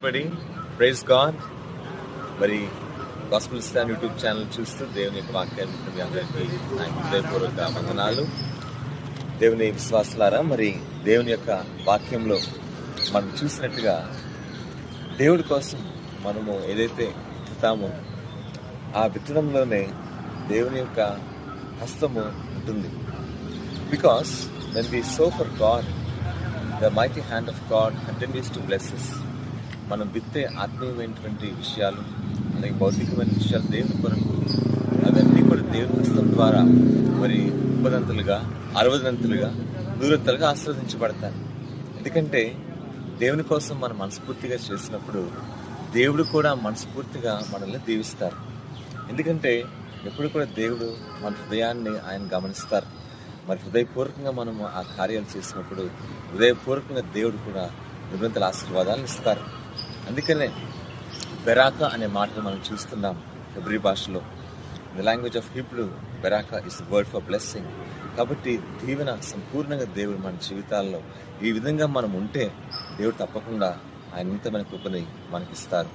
Praise God. మరి gospel stand YouTube channel చూస్తూ దేవుని యొక్క వాక్యాన్ని మీ అందరికీ హృదయపూర్వక వందనాలు. దేవుని విశ్వాసులారా, మరి దేవుని యొక్క వాక్యంలో మనం చూసినట్టుగా దేవుడి కోసం మనము ఏదైతే విత్తుతామో ఆ విత్తడంలోనే దేవుని యొక్క హస్తము ఉంటుంది. Because when we sow for God, the mighty hand of God continues to bless us. మనం విత్తే ఆత్మీయమైనటువంటి విషయాలు, అలాగే భౌతికమైన విషయాలు దేవుని కొరకు, అవన్నీ కూడా దేవుని హస్తం ద్వారా మరి 30ంతలుగా 60ంతలుగా 100ంతలుగా ఆశీర్వదించబడతాయి. ఎందుకంటే దేవుని కోసం మనం మనస్ఫూర్తిగా చేసినప్పుడు దేవుడు కూడా మనస్ఫూర్తిగా మనల్ని దీవిస్తారు. ఎందుకంటే ఎప్పుడు కూడా దేవుడు మన హృదయాన్ని ఆయన గమనిస్తారు. మరి హృదయపూర్వకంగా మనము ఆ కార్యాలు చేసినప్పుడు హృదయపూర్వకంగా దేవుడు కూడా 100ంతల ఆశీర్వాదాలను ఇస్తారు. అందుకనే బెరాకా అనే మాటను మనం చూస్తున్నాం హెబ్రీ భాషలో. The language of Hebrew, Beracah is the word for blessing. కాబట్టి దీవెన సంపూర్ణంగా దేవుడు మన జీవితాల్లో ఈ విధంగా మనం ఉంటే దేవుడు తప్పకుండా ఆయన ఇంతమైన కృపని మనకిస్తారు.